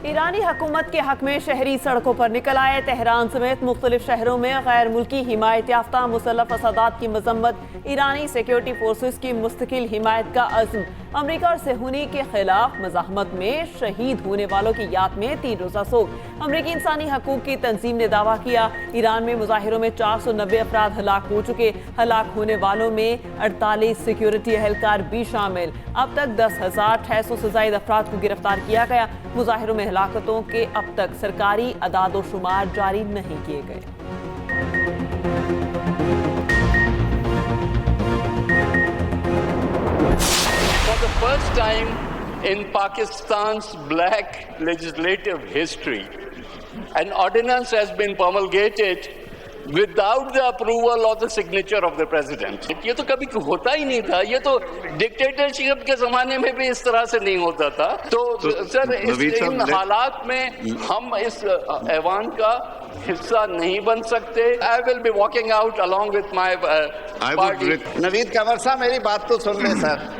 ईरानी हुकूमत के हक में शहरी सड़कों पर निकल आए। तेहरान समेत मुख्तलिफ शहरों में गैर मुल्की हिमायत याफ्ता मुसल्लफ फसादात की मजम्मत। ईरानी सिक्योरिटी फोर्सेस की मुस्तकिल हिमायत का अज़्म। अमरीका और सेहूनी के खिलाफ मज़ाहमत में शहीद होने वालों की याद में 3 रोज़ा सोग। अमरीकी इंसानी हकूक की तंजीम ने दावा किया, ईरान में मुजाहिरों में 490 अफराद हलाक हो चुके। हलाक होने वालों में 48 सिक्योरिटी एहलकार भी शामिल। अब तक 10,600 से ज़ायद अफराद को गिरफ्तार किया गया। मुजाहिरों में हलाकतों के अब तक सरकारी अदाद-ओ-शुमार जारी नहीं किए गए। For the first time in Pakistan's black legislative history, an ordinance has been promulgated without the approval or the signature of the president. ये तो कभी होता ही नहीं था। ये तो डिक्टेटरशिप के जमाने में भी इस तरह से नहीं होता था। तो सर इन हालात में हम इस ऐवान का हिस्सा नहीं बन सकते। I will be walking out along with my party. Naveed Kanwar साहब, मेरी बात तो सुन लें सर।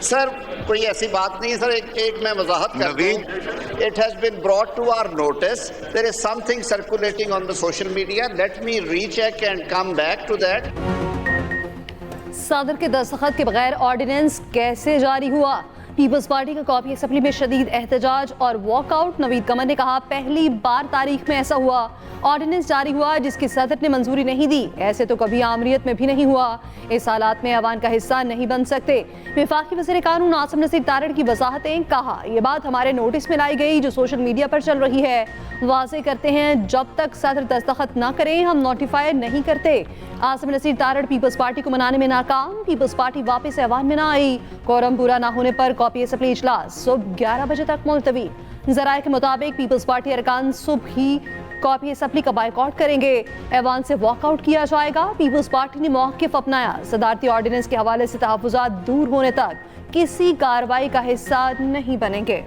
सर कोई ऐसी बात नहीं है सर। एक मैं वजाहत कर दूं। It has been brought to our notice. There is something circulating on the social media. Let me recheck and come back to that. सदर के दस्तखत के बगैर ऑर्डिनेंस कैसे जारी हुआ? पीपल्स पार्टी का कॉपी असम्बली में शदीद एहतजाज और वॉकआउट। नवीद कमर ने कहा, पहली बार तारीख में ऐसा हुआ। ऑर्डिनेंस जारी हुआ जिसकी सदर ने मंजूरी नहीं दी। ऐसे तो कभी आमरीत में भी नहीं हुआ। इस हालात में ऐवान का हिस्सा नहीं बन सकते। वफाकी वज़ीर कानून आसिम नसीर तारड़ की वजाहतें। कहा, यह बात हमारे नोटिस में लाई गई जो सोशल मीडिया पर चल रही है। वाज़ेह करते हैं, जब तक सदर दस्तखत ना करें हम नोटिफाई नहीं करते। आसिम नसीर तारड़ पीपल्स पार्टी को मनाने में नाकाम। पीपल्स पार्टी वापस ऐवान में ना आई। कोरम पूरा ना होने पर कॉपी असम्बली इजलास सुबह 11 बजे तक मुलतवी। ज़राए के मुताबिक पीपल्स पार्टी अरकान सुबह ही कॉपी असम्बली का बाइकआउट करेंगे। ऐवान से वॉकआउट किया जाएगा। पीपल्स पार्टी ने मौक़िफ़ अपनाया, सदारती ऑर्डिनेंस के हवाले से तहफ़्फ़ुज़ात दूर होने तक किसी कार्रवाई का हिस्सा नहीं बनेंगे।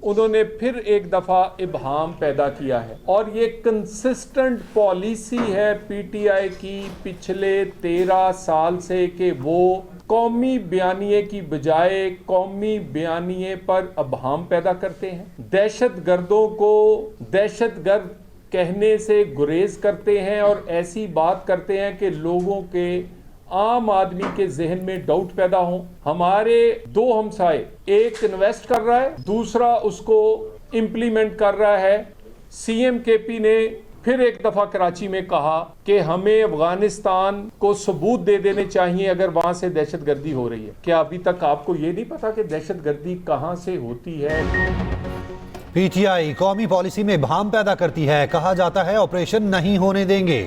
उन्होंने फिर एक दफा इबहाम पैदा किया है और ये कंसिस्टेंट पॉलिसी है पीटीआई की पिछले 13 साल से कि वो कौमी बयानिए की बजाय कौमी बयानिए पर इबहाम पैदा करते हैं। दहशत गर्दों को दहशतगर्द कहने से गुरेज करते हैं और ऐसी बात करते हैं कि लोगों के आम आदमी के जहन में डाउट पैदा हो। हमारे 2 हमसाए, एक इन्वेस्ट कर रहा है, दूसरा उसको इम्प्लीमेंट कर रहा है। सीएम केपी ने फिर एक दफा कराची में कहा कि हमें अफगानिस्तान को सबूत दे देने चाहिए अगर वहां से दहशतगर्दी हो रही है। क्या अभी तक आपको ये नहीं पता कि दहशतगर्दी कहां से होती है? पीटीआई कौमी पॉलिसी में इबहाम पैदा करती है। कहा जाता है ऑपरेशन नहीं होने देंगे,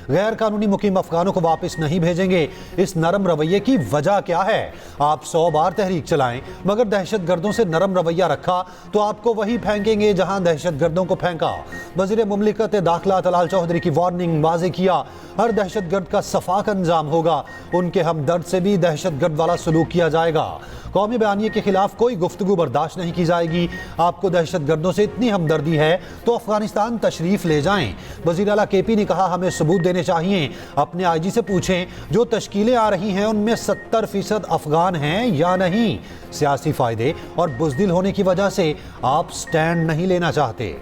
गैर कानूनी मुकीम अफगानों को वापस नहीं भेजेंगे। इस नरम रवैये की वजह क्या है? आप 100 बार तहरीक चलाएं मगर दहशत गर्दों से नरम रवैया रखा तो आपको वही फेंकेंगे जहां दहशत गर्दों को फेंका। वज़ीर मुमलिकत दाखिला तलाल चौधरी की वार्निंग। वाज़ेह किया, हर दहशत गर्द का सफाक अंजाम होगा। उनके हमदर्द से भी दहशत गर्द वाला सलूक किया जाएगा। कौमी बयानिए के खिलाफ कोई गुफ्तगू बर्दाश्त नहीं की जाएगी। आपको दहशत गर्दों से इतनी हमदर्दी है तो अफगानिस्तान तशरीफ ले जाएं। वज़ीर आला केपी ने कहा, हमें सबूत देने चाहिए। अपने आईजी से पूछें जो तश्कीलें आ रही हैं उनमें 70% अफगान हैं या नहीं। सियासी फायदे और बुज़दिल होने की वजह से आप स्टैंड नहीं लेना चाहते।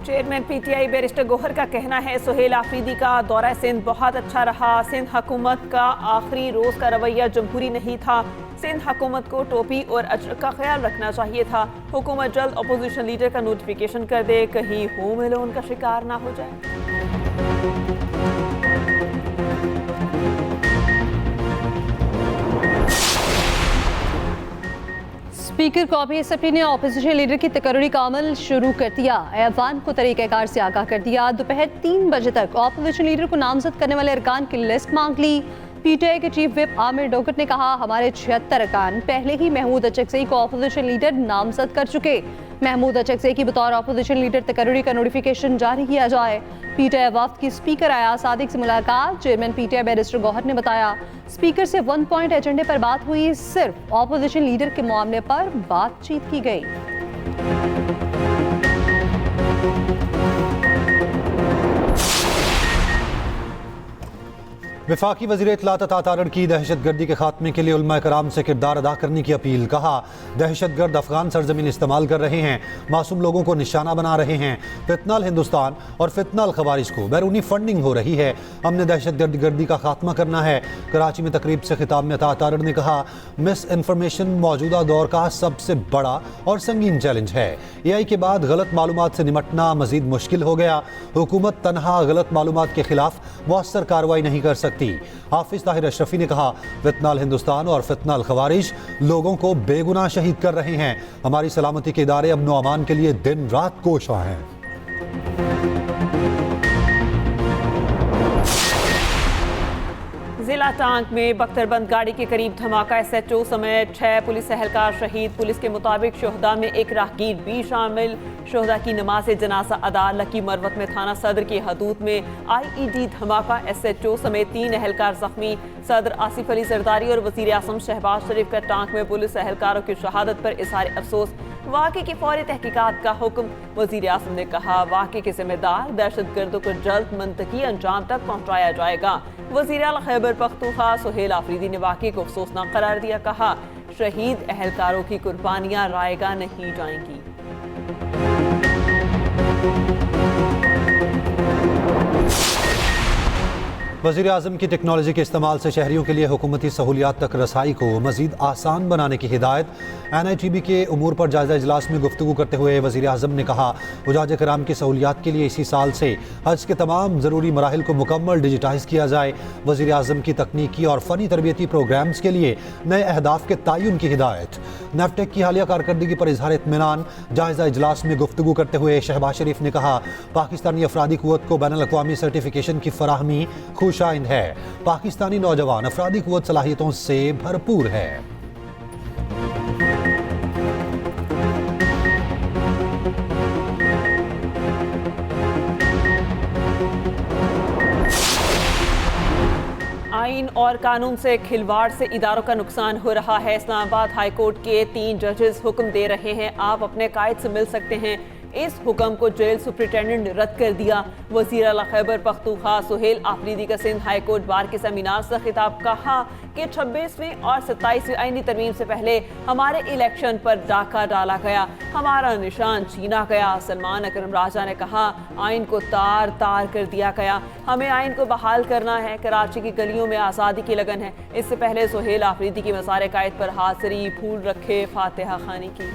चेयरमैन पीटीआई बैरिस्टर गोहर का कहना है, सुहेल आफरीदी का दौरा सिंध बहुत अच्छा रहा। सिंध हुकूमत का आखिरी रोज का रवैया जमहूरी नहीं था। सिंध हुकूमत को टोपी और अजर का ख्याल रखना चाहिए था। हुकूमत जल्द अपोजिशन लीडर का नोटिफिकेशन कर दे, कहीं होम एलोन का शिकार ना हो जाए। स्पीकर कौमी असम्बली ने अपोजिशन लीडर की तकर्री का अमल शुरू कर दिया। ऐवान को तरीक़ाकार से आगाह कर दिया। दोपहर 3 बजे तक अपोजिशन लीडर को नामजद करने वाले अरकान की लिस्ट मांग ली। पीटीआई के चीफ विप आमिर डोगट ने कहा, हमारे 76 अरकान पहले ही महमूद अचकज़ई को अपोजिशन लीडर नामजद कर चुके। महमूद अचकज़ई की बतौर अपोजिशन लीडर तकर्री का नोटिफिकेशन जारी किया जाए। पीटीआई वफ्द की स्पीकर आया सादिक से मुलाकात। चेयरमैन पीटीआई बैरिस्टर गौहर ने बताया स्पीकर से 1 पॉइंट एजेंडे पर बात हुई, सिर्फ अपोजिशन लीडर के मामले पर बातचीत की गई। वफाकी वज़ीर इत्तलात अता तारड़ की दहशतगर्दी के खात्मे के लिए उलमा कराम से किरदार अदा करने की अपील। कहा दहशतगर्द अफगान सरजमीन इस्तेमाल कर रहे हैं, मासूम लोगों को निशाना बना रहे हैं। फितनाल हिंदुस्तान और फितनाल खवारिज को बैरूनी फंडिंग हो रही है। हमने दहशतगर्दी का खात्मा करना है। कराची में तकरीब से खिताब में अता तारड़ ने कहा मिस इन्फॉर्मेशन मौजूदा दौर का सबसे बड़ा और संगीन चैलेंज है। AI के बाद गलत मालूमात से निमटना मजीद मुश्किल हो गया। हुकूमत तनहा गलत मालूमात के खिलाफ मुअस्सर कार्रवाई नहीं कर सकती। हाफिज ताहिर अशरफी ने कहा फितनाल हिंदुस्तान और फितनाल खवारिज लोगों को बेगुनाह शहीद कर रहे हैं। हमारी सलामती के इदारे अमन व अमान के लिए दिन रात कोशा हैं। जिला टांग में बख्तरबंद गाड़ी के करीब धमाका, SHO समेत 6 पुलिस एहलकार शहीद। पुलिस के मुताबिक शोहदा में एक राहगीर भी शामिल। शोहदा की नमाज जनाजा अदा। लकी मरवत में थाना सदर की हदूद में IED धमाका, SHO समेत 3 एहलकार जख्मी। सदर आसिफ अली जरदारी और वजीर आजम शहबाज शरीफ का टांग में पुलिस एहलकारों की शहादत पर इज़हार अफसोस। वाक़े की फौरी तहकीकात का हुक्म। वजीर आजम ने कहा वाक़े के जिम्मेदार दहशतगर्दों को जल्द मंतकी अंजाम तक पहुँचाया जाएगा। वज़ीर आला खैबर पख्तूनख्वा सुहेल आफरीदी ने वाक़े को अफसोसनाक करार दिया। कहा शहीद एहलकारों की कुर्बानियाँ रायगा नहीं जाएंगी। वज़ीर आज़म की टेक्नोलॉजी के इस्तेमाल से शहरियों के लिए हुकूमती सहूलियात तक रसाई को मज़ीद आसान बनाने की हिदायत। NITB के उमूर पर जायज़ा इजलास में गुफ्तगू करते हुए वज़ीर आज़म ने कहा हुजाज कराम की सहूलियात के लिए इसी साल से हज के तमाम ज़रूरी मराहिल को मुकम्मल डिजिटाइज़ किया जाए। वज़ीर आज़म की तकनीकी और फ़नी तरबियती प्रोग्राम्स के लिए नए अहदाफ के तयन की हिदायत। नेफ्टेक की हालिया कारकर्दगी पर इजहार इत्मीनान। जायज़ा इजलास में गुफ्तगू करते हुए शहबाज शरीफ ने कहा पाकिस्तानी अफरादी क़ुव्वत को बैनुल अक़वामी सर्टिफिकेशन की फराहमी खुशाइंद है। पाकिस्तानी नौजवान अफरादी क़ुव्वत सलाहियतों से भरपूर है। आइन और कानून से खिलवाड़ से इदारों का नुकसान हो रहा है। इस्लामाबाद हाई कोर्ट के 3 जजेस हुक्म दे रहे हैं आप अपने कायद से मिल सकते हैं। इस हुक्म को जेल सुप्रिटेंडेंट ने रद्द कर दिया। वज़ीर आला खैबर पख्तूनख्वा सुहेल आफरीदी का सिंध हाई कोर्ट बार के सेमिनार से खिताब। कहा कि 26वीं और 27वीं आईनी तरमीम से पहले हमारे इलेक्शन पर डाका डाला गया, हमारा निशान छीना गया। सलमान अकरम राजा ने कहा आइन को तार तार कर दिया गया, हमें आइन को बहाल करना है। कराची की गलियों में आज़ादी की लगन है। इससे पहले सुहेल आफरीदी की मज़ार कायद पर हाज़री, फूल रखे, फातिहा खानी की।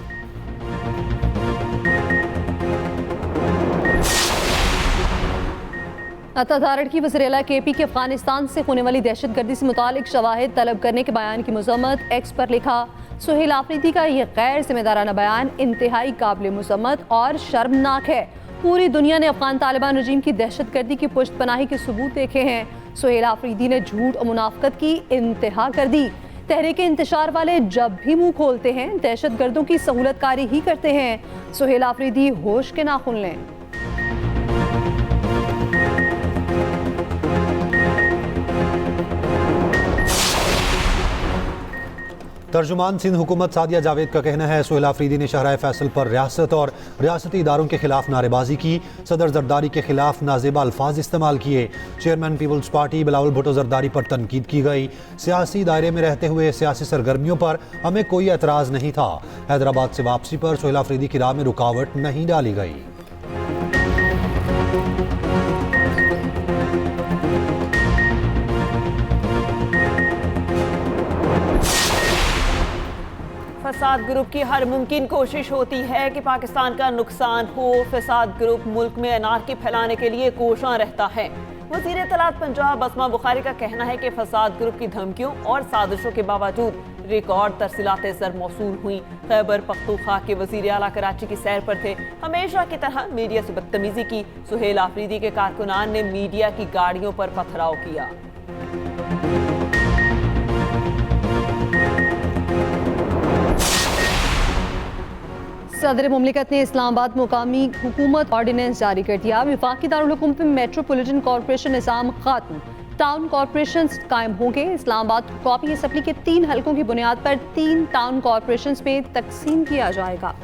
अता तारड़ की वज़ीर-ए-आला KP के अफगानिस्तान से होने वाली दहशतगर्दी से मुतालिक शवाहिद तलब करने के बयान की मज़म्मत। X पर लिखा सुहेल आफरीदी का यह गैर जिम्मेदाराना बयान इंतहाई काबिल मज़म्मत और शर्मनाक है। पूरी दुनिया ने अफगान तालिबान रजीम की दहशतगर्दी की पुश्तपनाही के सबूत देखे हैं। सुहेल आफरीदी ने झूठ और मुनाफकत की इंतहा कर दी। तहरीक इंतशार वाले जब भी मुंह खोलते हैं दहशतगर्दों की सहूलतकारी ही करते हैं। सुहेल आफरीदी होश के नाखुन लें। तर्जुमान सिंध हुकूमत सादिया जावेद का कहना है सुहेल आफरीदी ने शहराए फैसल पर रियासत और रियासती इदारों के खिलाफ नारेबाजी की। सदर जरदारी के खिलाफ नाजेबा अल्फाज इस्तेमाल किए। चेयरमैन पीपल्स पार्टी बिलावल भुट्टो जरदारी पर तनकीद की गई। सियासी दायरे में रहते हुए सियासी सरगर्मियों पर हमें कोई एतराज़ नहीं था। हैदराबाद से वापसी पर सुहेल आफरीदी की राह में रुकावट नहीं डाली गई। फसाद ग्रुप की हर मुमकिन कोशिश होती है कि पाकिस्तान का नुकसान हो। फसाद ग्रुप मुल्क में अनारकी फैलाने के लिए कोशां रहता है। वज़ीर इत्तलात पंजाब अस्मा बुखारी का कहना है कि फसाद ग्रुप की धमकियों और साजिशों के बावजूद रिकॉर्ड तरसीलात ज़र मौसूल हुई। खैबर पख्तूनख्वा के वज़ीर आला कराची की सैर पर थे। हमेशा की तरह मीडिया से बदतमीजी की। सुहेल आफरीदी के कारकुनान ने मीडिया की गाड़ियों पर पथराव किया। सदर मुमलिकत ने इस्लामाबाद मुकामी हुकूमत ऑर्डिनेंस जारी कर दिया। वफाकी दारुल हुकूमत में मेट्रोपॉलिटन कॉरपोरेशन निज़ाम खत्म, टाउन कॉरपोरेशन कायम होंगे। इस्लामाबाद को कॉपी असम्बली के 3 हलकों की बुनियाद पर 3 टाउन कॉरपोरेशन में तकसीम किया जाएगा।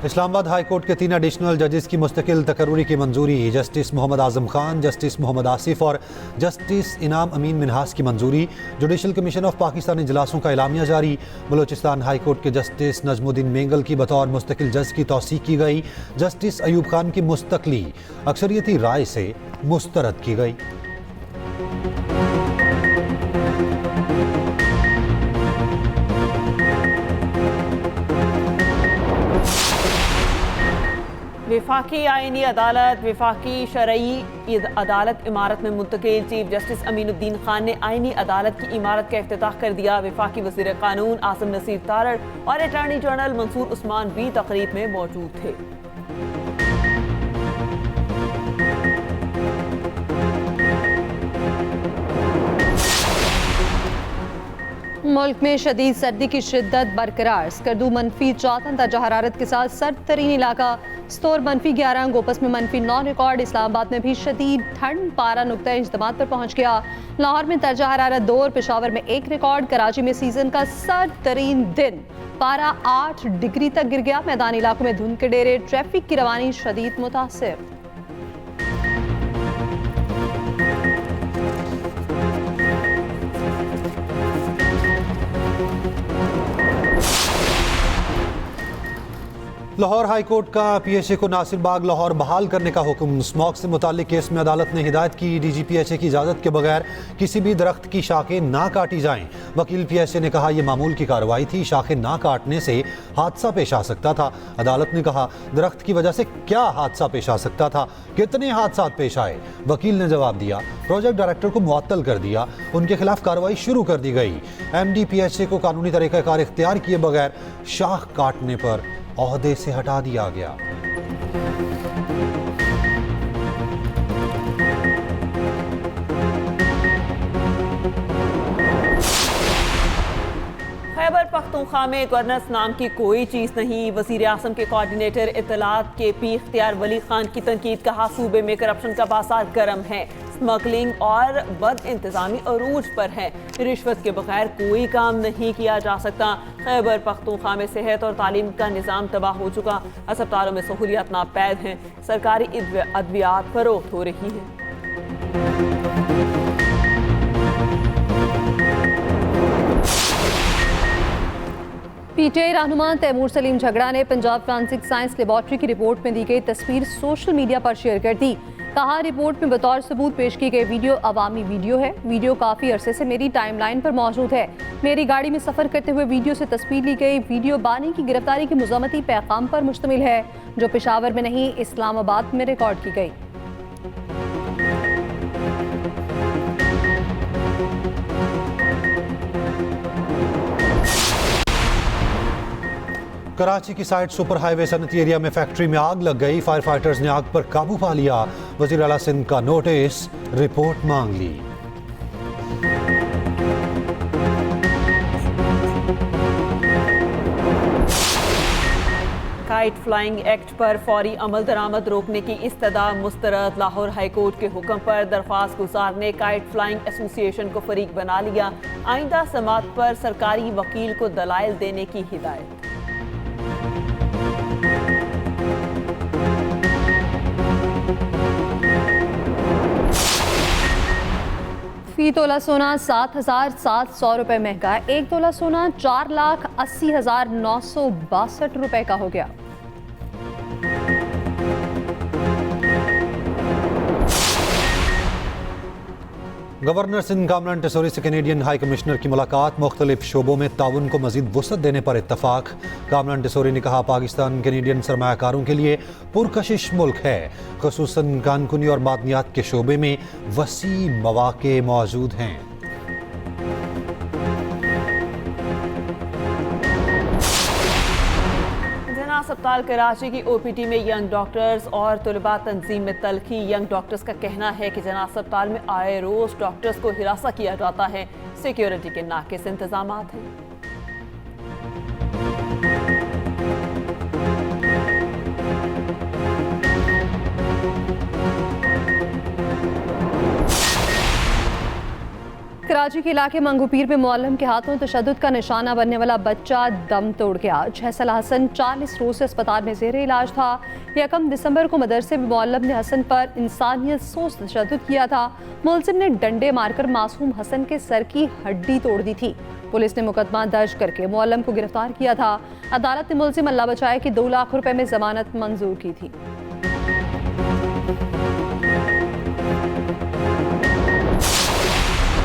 इस्लामाबाद हाई कोर्ट के 3 एडिशनल जजेस की मुस्तकिल तकर्री की मंजूरी। जस्टिस मोहम्मद आजम खान, जस्टिस मोहम्मद आसिफ और जस्टिस इनाम अमीन मिनहास की मंजूरी। जुडिशल कमीशन ऑफ पाकिस्तान इजलासों का एलामिया जारी। बलोचिस्तान हाई कोर्ट के जस्टिस नजमुद्दीन मेंगल की बतौर मुस्तकिल जज की तौसीक की गई। जस्टिस अयूब खान की मुस्तकली अक्सरियती राय से मुस्तरद की गई। विफाकी आईनी अदालत विफाकी शरई अदालत इमारत में मुंतकिल। चीफ जस्टिस अमीनुद्दीन खान ने आईनी अदालत की इमारत का इफ्तिताह कर दिया। विफाकी वज़ीर कानून आसिम नसीर तारड़ और अटॉर्नी जनरल मंसूर उस्मान भी तकरीब में मौजूद थे। मुल्क में शदीद सर्दी की शिद्दत बरकरार। स्कर्दू -14 दर्जा हरारत के साथ सर्द तरीन इलाका। स्तोर -11, गोपस में -9 रिकॉर्ड। इस्लामाबाद में भी शदीद ठंड, पारा नुक्ता इंजमात पर पहुंच गया। लाहौर में दर्जा हरारत 2 और पेशावर में 1 रिकॉर्ड। कराची में सीजन का सर्द तरीन दिन, पारा 8 डिग्री तक गिर गया। मैदानी इलाकों में धुंध के डेरे, ट्रैफिक की रवानी शदीद मुतासिर। लाहौर हाई कोर्ट का पीएचए को नासिर बाग लाहौर बहाल करने का हुक्म। स्मॉग से मुताल्लिक केस में अदालत ने हिदायत की डीजीपीएचए की इजाज़त के बगैर किसी भी दरख्त की शाखें ना काटी जाएं। वकील पीएचए ने कहा यह मामूल की कार्रवाई थी, शाखें ना काटने से हादसा पेश आ सकता था। अदालत ने कहा दरख्त की वजह से क्या हादसा पेश आ सकता था, कितने हादसा पेश आए। वकील ने जवाब दिया, प्रोजेक्ट डायरेक्टर को मुअत्तल कर दिया, उनके खिलाफ कार्रवाई शुरू कर दी गई। एमडी पीएचए को कानूनी तरीक़ाकार इख्तियार किए बगैर शाख काटने पर ओहदे से हटा दिया गया। खैबर पख्तूनख्वा में गवर्नेंस नाम की कोई चीज़ नहीं। वज़ीर आज़म के कोऑर्डिनेटर इत्तलात KP इख्तियार वली खान की तनकीद। कहा सूबे में करप्शन का बाजार गर्म है, स्मगलिंग और बद इंतज़ामी अरूज पर है। रिश्वत के बगैर कोई काम नहीं किया जा सकता। खैबर पख्तूनख्वा में सेहत और तालीम का निज़ाम तबाह हो चुका। अस्पतालों में सहूलियात नापैद हैं। सरकारी अद्वियात फरोख्त हो रही हैं। पीटीआई रहनुमा तैमूर सलीम झगड़ा ने पंजाब फॉरेंसिक साइंस लेबॉर्ट्री की रिपोर्ट में दी गई तस्वीर सोशल मीडिया पर शेयर कर दी। कहा रिपोर्ट में बतौर सबूत पेश की गई वीडियो अवामी वीडियो है। वीडियो काफ़ी अरसे से मेरी टाइमलाइन पर मौजूद है। मेरी गाड़ी में सफ़र करते हुए वीडियो से तस्वीर ली गई। वीडियो बानी की गिरफ्तारी की मुज़म्मती पैगाम पर मुश्तमिल है, जो पेशावर में नहीं इस्लामाबाद में रिकॉर्ड की गई। कराची की साइड सुपर हाईवे सनती एरिया में फैक्ट्री में आग लग गई। फायर फाइटर्स ने आग पर काबू पा लिया। वज़ीर आला सिंध का नोटिस, रिपोर्ट मांग ली। काइट फ्लाइंग एक्ट पर फौरी अमल दरामद रोकने की इस्तदा मुस्तरद। लाहौर हाई कोर्ट के हुक्म पर दरख्वास्त गुजार ने काइट फ्लाइंग एसोसिएशन को फरीक बना लिया। आइंदा समात पर सरकारी वकील को दलाइल देने की हिदायत। फी तोला सोना 7,700 रुपये महंगा। 1 तोला सोना 4,80,962 रुपये का हो गया। गवर्नर सिंध कामरान टेसोरी से कैनेडियन हाई कमिश्नर की मुलाकात। मुख्तलिफ शोबों में ताउन को मजीद वुसअत देने पर इत्तफाक। कामरान टेसोरी ने कहा पाकिस्तान कैनेडियन सरमायाकारों के लिए पुरकशिश मुल्क है, खुसूसन कानकुनी और मादनियात के शोबे में वसी मौके मौजूद हैं। अस्पताल कराची की ओपीडी में यंग डॉक्टर्स और तलबा तंजीम में तलखी। यंग डॉक्टर्स का कहना है कि जना अस्पताल में आए रोज डॉक्टर्स को हिरासा किया जाता है, सिक्योरिटी के नाकिस इंतजाम हैं। कराची के इलाके मंगूपीर में मौलम के हाथों तशद्दुद का निशाना बनने वाला बच्चा दम तोड़ गया। जैसल हसन 40 रोज से अस्पताल में जेर इलाज था। 1 दिसंबर को मदरसे में मौलम ने हसन पर इंसानियत सोच तशद्दुद किया था। मुलजिम ने डंडे मारकर मासूम हसन के सर की हड्डी तोड़ दी थी। पुलिस ने मुकदमा दर्ज करके मौलम को गिरफ्तार किया था। अदालत ने मुलजिम अल्लाह बचाए कि 2 लाख रुपए में जमानत मंजूर की थी।